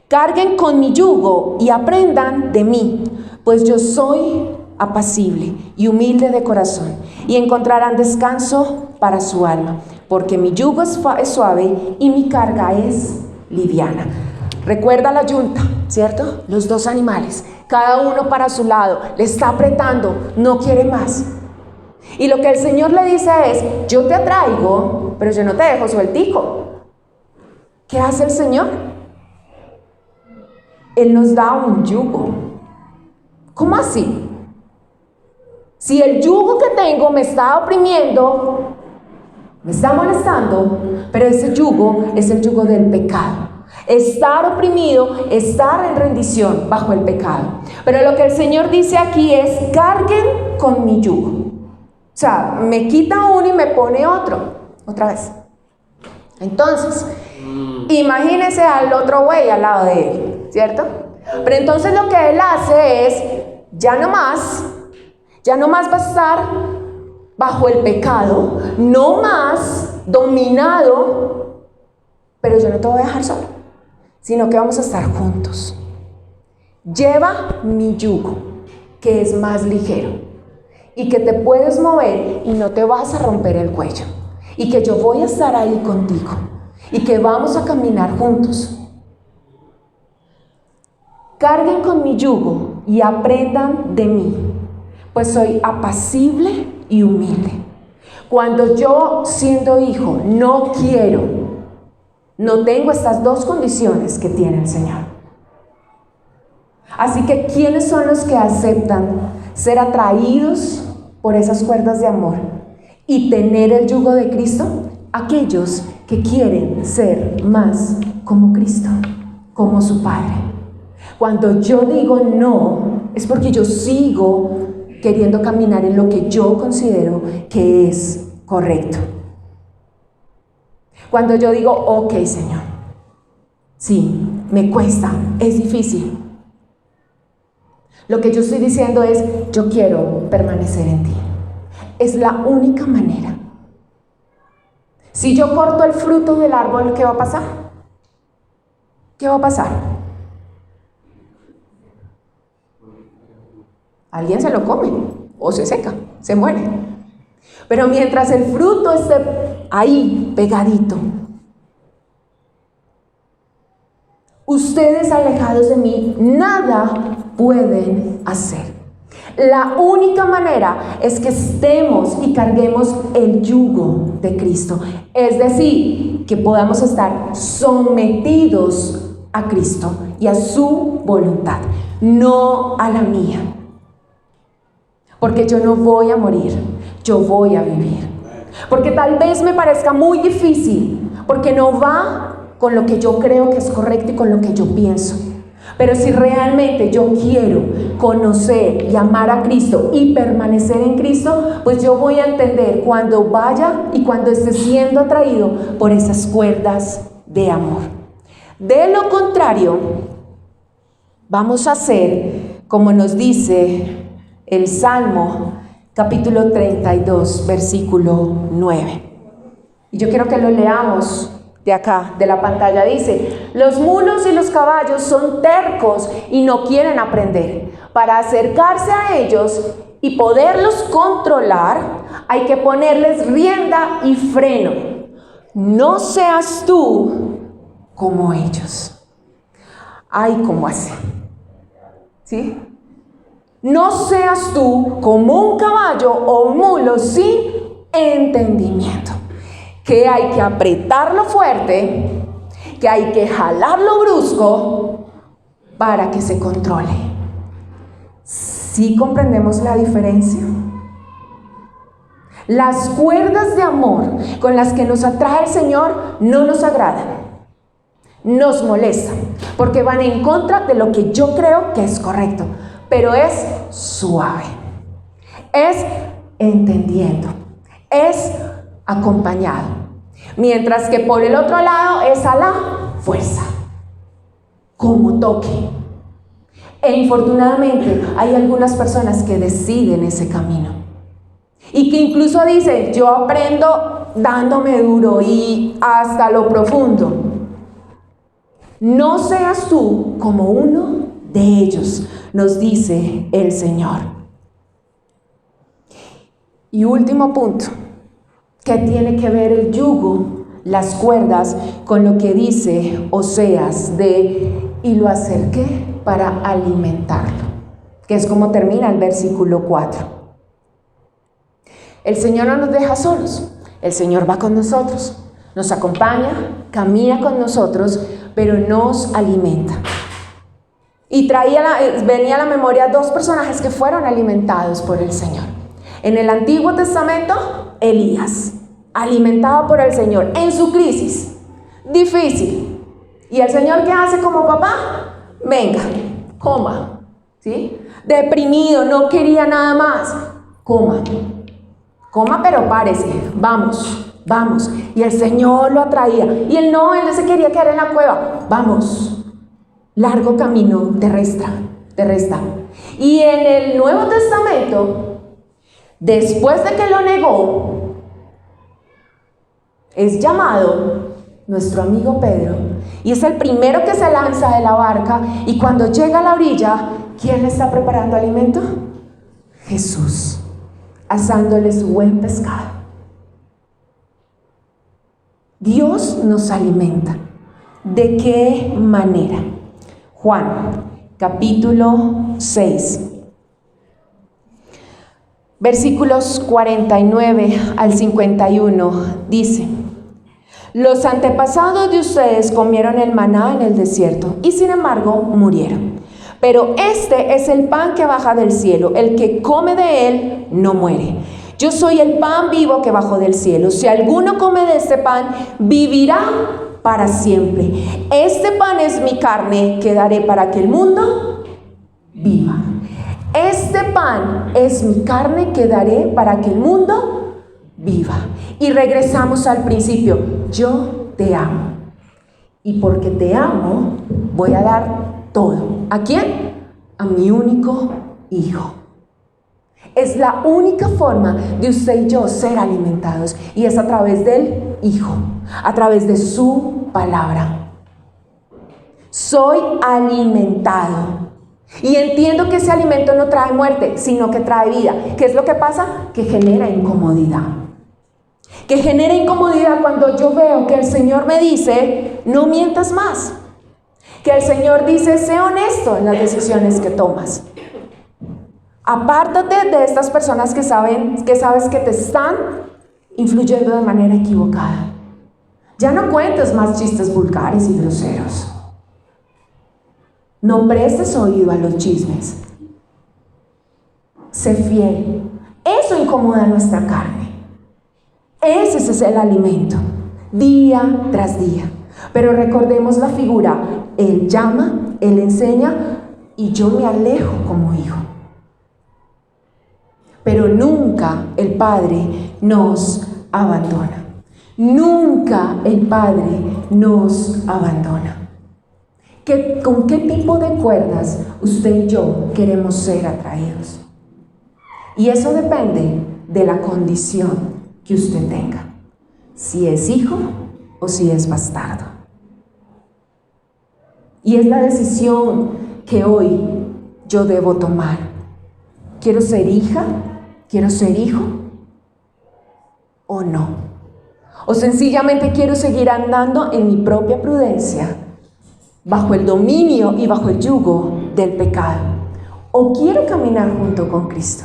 Carguen con mi yugo y aprendan de mí, pues yo soy apacible y humilde de corazón, y encontrarán descanso para su alma, porque mi yugo es suave y mi carga es liviana. Recuerda la yunta, ¿cierto? Los dos animales, cada uno para su lado, le está apretando, no quiere más. Y lo que el Señor le dice es: yo te atraigo, pero yo no te dejo sueltico. ¿Qué hace el Señor? Él nos da un yugo. ¿Cómo así? Si el yugo que tengo me está oprimiendo, me está molestando, pero ese yugo es el yugo del pecado. Estar oprimido, estar en rendición bajo el pecado. Pero lo que el Señor dice aquí es: carguen con mi yugo. O sea, me quita uno y me pone otro. Otra vez. Entonces, imagínese al otro güey al lado de él, ¿cierto? Pero entonces lo que él hace es: ya no más va a estar bajo el pecado, no más dominado, pero yo no te voy a dejar solo, sino que vamos a estar juntos. Lleva mi yugo, que es más ligero, y que te puedes mover y no te vas a romper el cuello, y que yo voy a estar ahí contigo, y que vamos a caminar juntos. Carguen con mi yugo y aprendan de mí, pues soy apacible y humilde. Cuando yo, siendo hijo, no tengo estas dos condiciones que tiene el Señor. Así que, ¿quiénes son los que aceptan ser atraídos por esas cuerdas de amor y tener el yugo de Cristo? Aquellos que quieren ser más como Cristo, como su Padre. Cuando yo digo no, es porque yo sigo queriendo caminar en lo que yo considero que es correcto. Cuando yo digo: ok, Señor, sí, me cuesta, es difícil. Lo que yo estoy diciendo es: yo quiero permanecer en ti. Es la única manera. Si yo corto el fruto del árbol, ¿qué va a pasar? ¿Qué va a pasar? Alguien se lo come o se seca, se muere. Pero mientras el fruto esté ahí pegadito, ustedes alejados de mí nada pueden hacer. La única manera es que estemos y carguemos el yugo de Cristo, es decir, que podamos estar sometidos a Cristo y a su voluntad, no a la mía. Porque yo no voy a morir, yo voy a vivir. Porque tal vez me parezca muy difícil, porque no va con lo que yo creo que es correcto y con lo que yo pienso. Pero si realmente yo quiero conocer y amar a Cristo y permanecer en Cristo, pues yo voy a entender cuando vaya y cuando esté siendo atraído por esas cuerdas de amor. De lo contrario, vamos a hacer como nos dice el Salmo capítulo 32, versículo 9. Y yo quiero que lo leamos de acá, de la pantalla. Dice: los mulos y los caballos son tercos y no quieren aprender. Para acercarse a ellos y poderlos controlar, hay que ponerles rienda y freno. No seas tú como ellos. Ay, ¿cómo así? ¿Sí? No seas tú como un caballo o un mulo sin entendimiento. que hay que apretarlo fuerte, que hay que jalarlo brusco para que se controle. ¿Sí comprendemos la diferencia? Las cuerdas de amor con las que nos atrae el Señor no nos agradan, nos molestan, porque van en contra de lo que yo creo que es correcto, pero es suave, es entendiendo, es acompañado, mientras que por el otro lado es a la fuerza, como toque. E infortunadamente hay algunas personas que deciden ese camino y que incluso dicen: yo aprendo dándome duro y hasta lo profundo. No seas tú como uno de ellos, nos dice el Señor. Y último punto, que tiene que ver el yugo, las cuerdas, con lo que dice Oseas y lo acerqué para alimentarlo, que es como termina el versículo 4. El Señor no nos deja solos, el Señor va con nosotros, nos acompaña, camina con nosotros, pero nos alimenta. Y venía a la memoria dos personajes que fueron alimentados por el Señor. En el Antiguo Testamento, Elías, alimentado por el Señor en su crisis difícil. ¿Y el Señor qué hace como papá? Venga, coma, ¿sí? Deprimido, no quería nada más. Coma, pero párese, vamos. Y el Señor lo atraía. Y él no se quería quedar en la cueva. Vamos, largo camino te resta. Y en el Nuevo Testamento, después de que lo negó, es llamado nuestro amigo Pedro, y es el primero que se lanza de la barca, y cuando llega a la orilla, ¿quién le está preparando alimento? Jesús, asándole su buen pescado. Dios nos alimenta. ¿De qué manera? Juan, capítulo 6, versículos 49 al 51, dice: los antepasados de ustedes comieron el maná en el desierto y sin embargo murieron. Pero este es el pan que baja del cielo. El que come de él no muere. Yo soy el pan vivo que bajó del cielo. Si alguno come de este pan, vivirá para siempre. Este pan es mi carne que daré para que el mundo viva. Este pan es mi carne que daré para que el mundo viva. Y regresamos al principio. Yo te amo. Y porque te amo, voy a dar todo. ¿A quién? A mi único hijo. Es la única forma de usted y yo ser alimentados, y es a través del Hijo, a través de su palabra. Soy alimentado. Y entiendo que ese alimento no trae muerte, sino que trae vida. ¿Qué es lo que pasa? Que genera incomodidad. Que genera incomodidad cuando yo veo que el Señor me dice: no mientas más. Que el Señor dice: sé honesto en las decisiones que tomas. Apártate de estas personas que sabes que te están influyendo de manera equivocada. Ya no cuentes más chistes vulgares y groseros. No prestes oído a los chismes. Sé fiel. Eso incomoda nuestra carne. Ese es el alimento, día tras día. Pero recordemos la figura: Él llama, Él enseña, y yo me alejo como hijo. Pero nunca el Padre nos abandona. Nunca el Padre nos abandona. ¿Con qué tipo de cuerdas usted y yo queremos ser atraídos? Y eso depende de la condición que usted tenga. Si es hijo o si es bastardo. Y es la decisión que hoy yo debo tomar. ¿Quiero ser hija? ¿Quiero ser hijo? ¿O no? ¿O sencillamente quiero seguir andando en mi propia prudencia, bajo el dominio y bajo el yugo del pecado? ¿O quiero caminar junto con Cristo?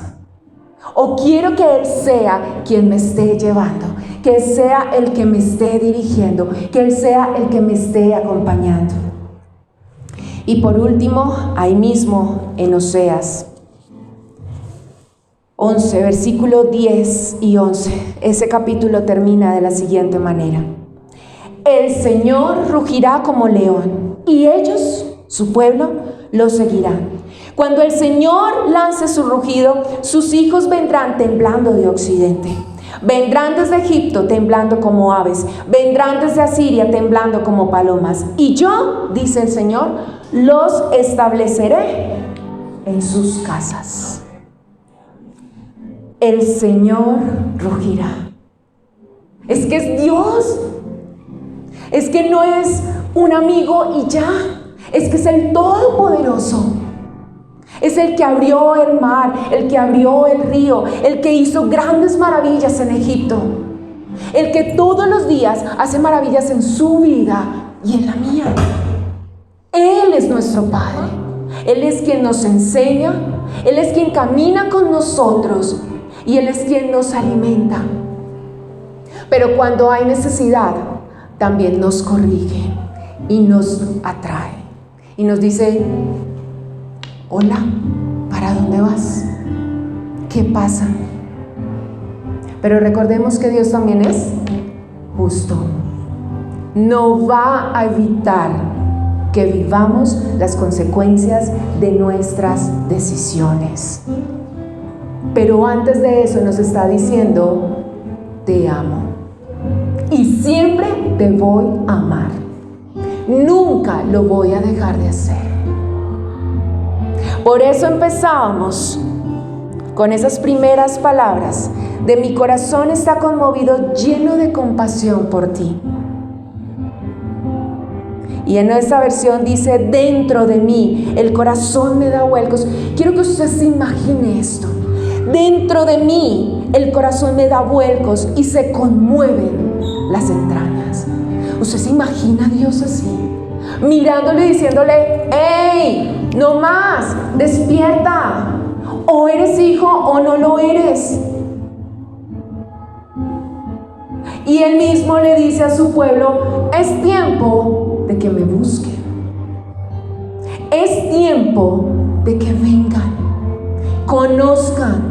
¿O quiero que Él sea quien me esté llevando? que Él sea el que me esté dirigiendo, que Él sea el que me esté acompañando. Y por último, ahí mismo en Oseas 11, versículo 10 y 11, ese capítulo termina de la siguiente manera: el Señor rugirá como león, y ellos, su pueblo, lo seguirán. Cuando el Señor lance su rugido, sus hijos vendrán temblando de occidente. Vendrán desde Egipto temblando como aves, vendrán desde Asiria temblando como palomas. Y yo, dice el Señor, los estableceré en sus casas. El Señor rugirá. Es que es Dios. Es que no es un amigo y ya. Es que es el Todopoderoso. Es el que abrió el mar, el que abrió el río, el que hizo grandes maravillas en Egipto. El que todos los días hace maravillas en su vida y en la mía. Él es nuestro Padre. Él es quien nos enseña. Él es quien camina con nosotros. Y Él es quien nos alimenta. Pero cuando hay necesidad, también nos corrige y nos atrae. Y nos dice: hola, ¿para dónde vas? ¿Qué pasa? Pero recordemos que Dios también es justo. No va a evitar que vivamos las consecuencias de nuestras decisiones. Pero antes de eso nos está diciendo: te amo y siempre te voy a amar. Nunca lo voy a dejar de hacer. Por eso empezábamos con esas primeras palabras de: mi corazón está conmovido, lleno de compasión por ti. Y en esta versión dice: dentro de mí el corazón me da vuelcos. Quiero que usted se imagine esto. Dentro de mí el corazón me da vuelcos y se conmueven las entrañas. ¿Usted se imagina a Dios así? Mirándole y diciéndole: ¡hey! No más, despierta. O eres hijo o no lo eres. Y Él mismo le dice a su pueblo: es tiempo de que me busquen. Es tiempo de que vengan, conozcan,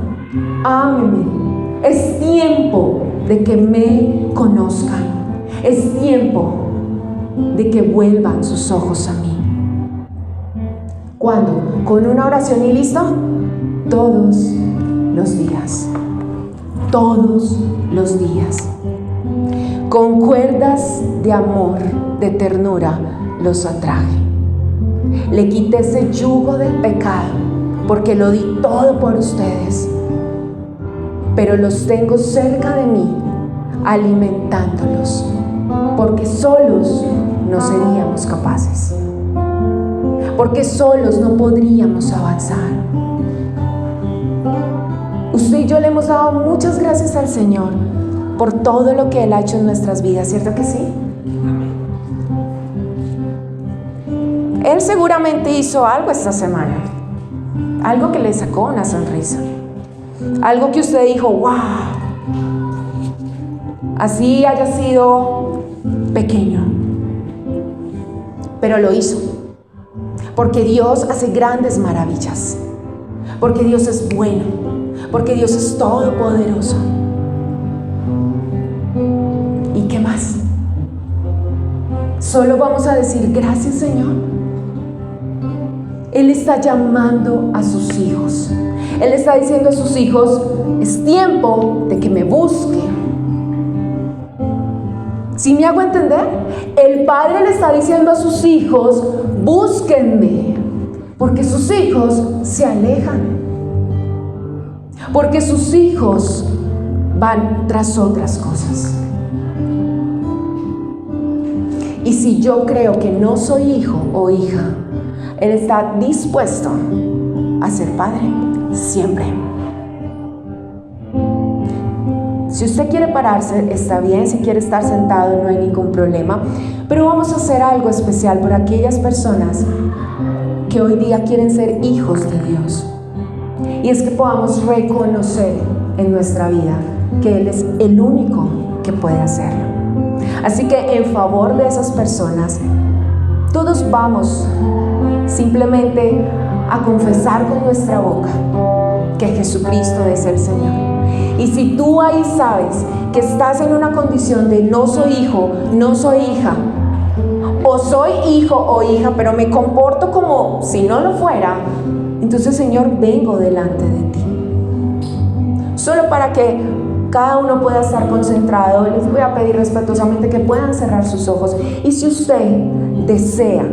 ámenme. Es tiempo de que me conozcan. Es tiempo de que vuelvan sus ojos a mí. ¿Cuándo? ¿Con una oración y listo? Todos los días. Todos los días. Con cuerdas de amor, de ternura, los atraje. Le quité ese yugo del pecado, porque lo di todo por ustedes. Pero los tengo cerca de mí, alimentándolos, porque solos no seríamos capaces. Porque solos no podríamos avanzar. Usted y yo le hemos dado muchas gracias al Señor por todo lo que Él ha hecho en nuestras vidas, ¿cierto que sí? Él seguramente hizo algo esta semana, algo que le sacó una sonrisa, algo que usted dijo: ¡wow! Así haya sido pequeño, pero lo hizo, porque Dios hace grandes maravillas, porque Dios es bueno, porque Dios es todopoderoso. ¿Y qué más? Solo vamos a decir: gracias, Señor. Él está llamando a sus hijos. Él está diciendo a sus hijos: es tiempo de que me busquen. ¿Sí me hago entender? El Padre le está diciendo a sus hijos: búsquenme. Porque sus hijos se alejan. Porque sus hijos van tras otras cosas. Y si yo creo que no soy hijo o hija, Él está dispuesto a ser padre siempre. Si usted quiere pararse, está bien. Si quiere estar sentado, no hay ningún problema. Pero vamos a hacer algo especial por aquellas personas que hoy día quieren ser hijos de Dios. Y es que podamos reconocer en nuestra vida que Él es el único que puede hacerlo. Así que en favor de esas personas, todos vamos simplemente a confesar con nuestra boca que Jesucristo es el Señor. Y si tú ahí sabes que estás en una condición de no soy hijo, no soy hija, o soy hijo o hija, pero me comporto como si no lo fuera, entonces, Señor, vengo delante de ti. Solo para que cada uno pueda estar concentrado, les voy a pedir respetuosamente que puedan cerrar sus ojos. Y si usted desea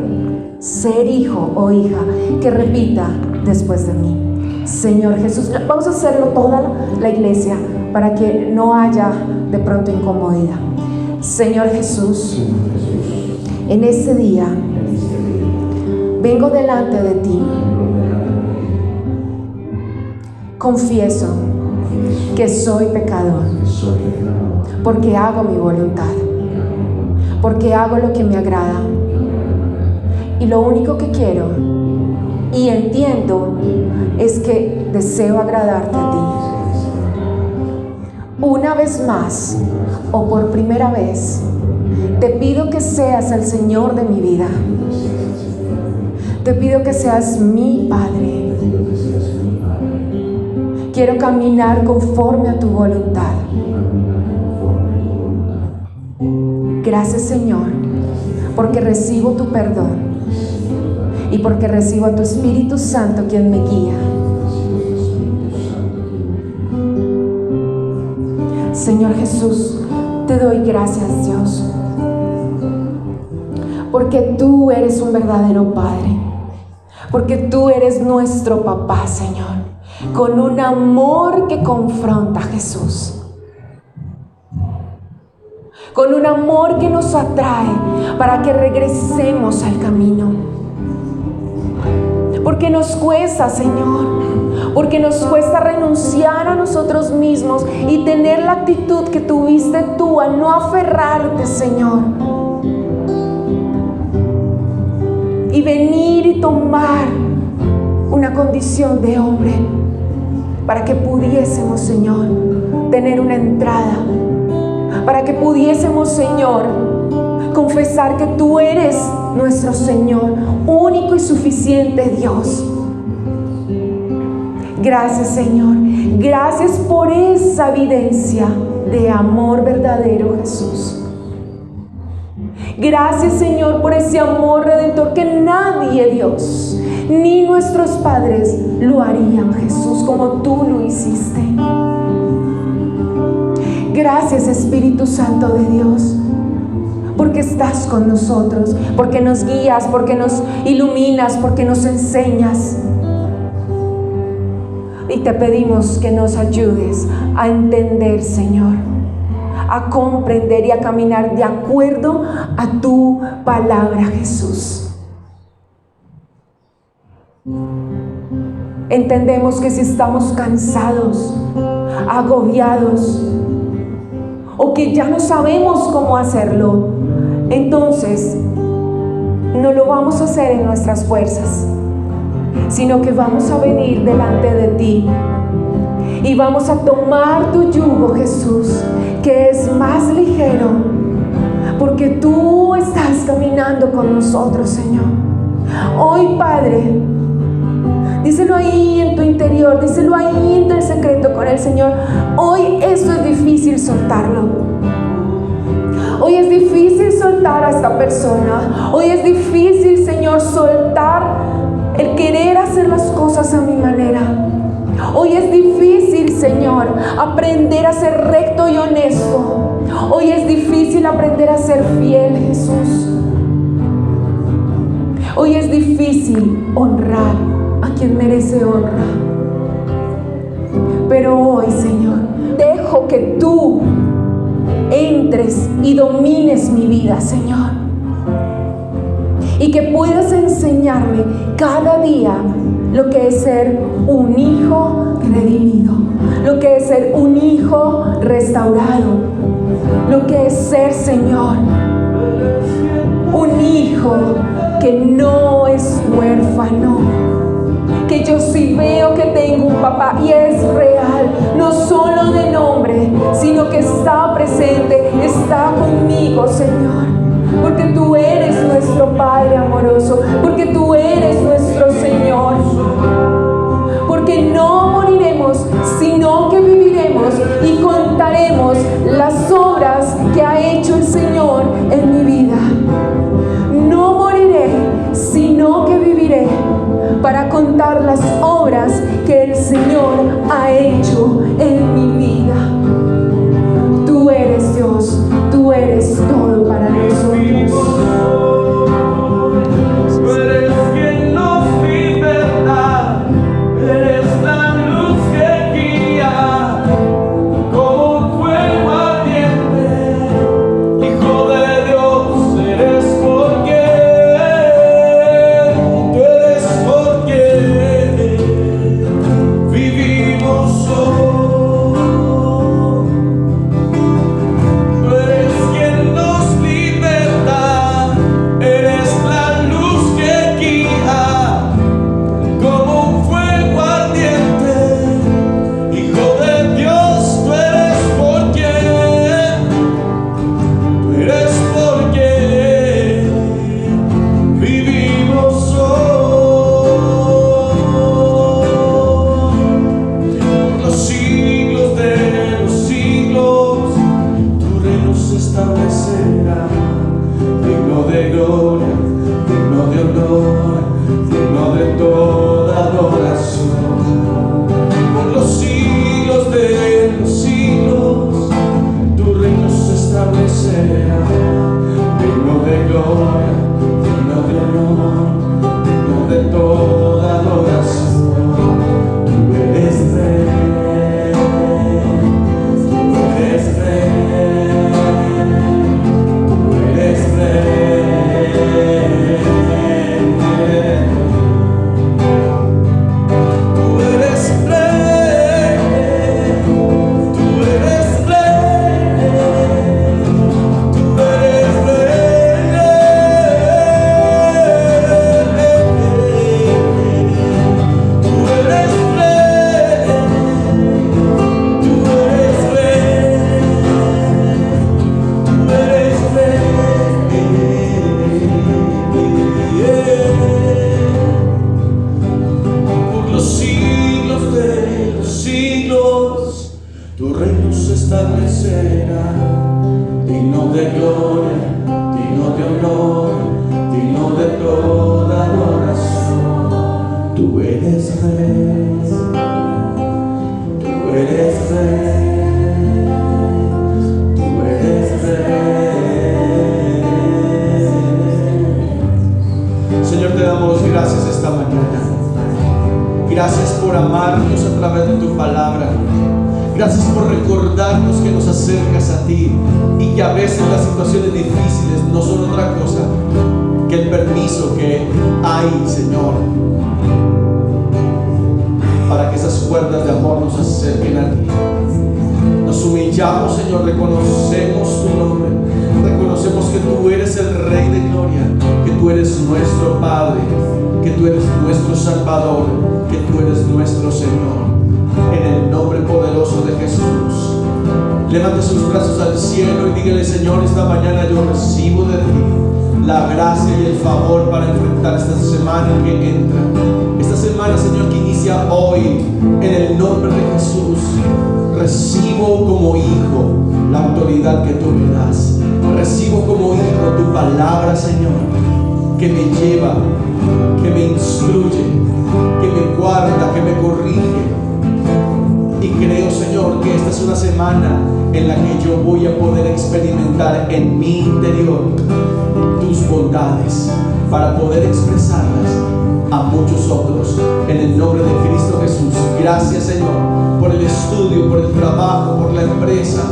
ser hijo o hija, que repita después de mí: Señor Jesús. Vamos a hacerlo toda la iglesia para que no haya de pronto incomodidad. Señor Jesús, en este día vengo delante de ti. Confieso que soy pecador, porque hago mi voluntad, porque hago lo que me agrada, y lo único que quiero y entiendo es que deseo agradarte a ti. Una vez más, o por primera vez, te pido que seas el Señor de mi vida. Te pido que seas mi Padre. Quiero caminar conforme a tu voluntad. Gracias, Señor, porque recibo tu perdón y porque recibo a tu Espíritu Santo, quien me guía. Señor Jesús, te doy gracias, Dios, porque tú eres un verdadero Padre, porque tú eres nuestro papá, Señor, con un amor que confronta a Jesús, con un amor que nos atrae para que regresemos al camino. Porque nos cuesta, Señor, porque nos cuesta renunciar a nosotros mismos y tener la actitud que tuviste tú, a no aferrarte, Señor, y venir y tomar una condición de hombre para que pudiésemos, Señor, tener una entrada, para que pudiésemos, Señor, confesar que tú eres nuestro Señor, único y suficiente Dios. Gracias, Señor. Gracias por esa evidencia de amor verdadero, Jesús. Gracias, Señor, por ese amor redentor que nadie, Dios, ni nuestros padres lo harían, Jesús, como tú lo hiciste. Gracias, Espíritu Santo de Dios, porque estás con nosotros, porque nos guías, porque nos iluminas, porque nos enseñas. Y te pedimos que nos ayudes a entender, Señor, a comprender y a caminar de acuerdo a tu palabra, Jesús. Entendemos que si estamos cansados, agobiados, o que ya no sabemos cómo hacerlo, entonces no lo vamos a hacer en nuestras fuerzas, sino que vamos a venir delante de ti y vamos a tomar tu yugo, Jesús, que es más ligero, porque tú estás caminando con nosotros, Señor. Hoy, Padre, díselo ahí en tu interior, díselo ahí en el secreto con el Señor. Hoy esto es difícil soltarlo. Hoy es difícil soltar a esta persona. Hoy es difícil, Señor, soltar el querer hacer las cosas a mi manera. Hoy es difícil, Señor, aprender a ser recto y honesto. Hoy es difícil aprender a ser fiel, Jesús. Hoy es difícil honrar a quien merece honra. Pero hoy, Señor, dejo que tú entres y domines mi vida, Señor, y que puedas enseñarme cada día lo que es ser un hijo redimido, lo que es ser un hijo restaurado, lo que es ser, Señor, un hijo que no es huérfano, que yo sí veo que tengo un papá y es real, no solo de nombre, sino que está presente, está conmigo, Señor. Porque tú eres nuestro Padre amoroso, porque tú eres nuestro Señor. Porque no moriremos, sino que viviremos y contaremos las obras que ha hecho el Señor en mi vida. No moriré, sino que viviré para contar las obras que el Señor ha hecho en mi vida. Tú eres Dios, tú eres todo para nosotros. Señor, te damos gracias esta mañana. Gracias por amarnos a través de tu palabra. Gracias por recordarnos que nos acercas a ti y que a veces las situaciones difíciles no son otra cosa que el permiso que hay, Señor, para que esas cuerdas de amor nos acerquen a ti. Nos humillamos, Señor, reconocemos tu nombre, reconocemos que tú eres el Rey de Gloria, que tú eres nuestro Padre, que tú eres nuestro Salvador, que tú eres nuestro Señor. En el nombre poderoso de Jesús, levante sus brazos al cielo y dígale: Señor, esta mañana yo recibo de ti la gracia y el favor para enfrentar esta semana que entra, esta semana, Señor, que inicia hoy. En el nombre de Jesús, recibo como hijo la autoridad que tú me das. Recibo como hijo tu palabra, Señor, que me lleva, que me instruye, que me guarda, que me corrige. Y creo, Señor, que esta es una semana en la que yo voy a poder experimentar en mi interior tus bondades para poder expresarlas a muchos otros. En el nombre de Cristo Jesús. Gracias, Señor, por el estudio, por el trabajo, por la empresa,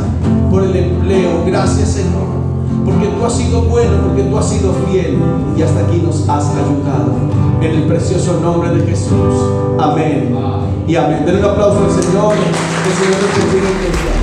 por el empleo. Gracias, Señor, porque tú has sido bueno, porque tú has sido fiel y hasta aquí nos has ayudado. En el precioso nombre de Jesús. Amén y amén. Denle un aplauso al Señor. Que el Señor nos bendiga.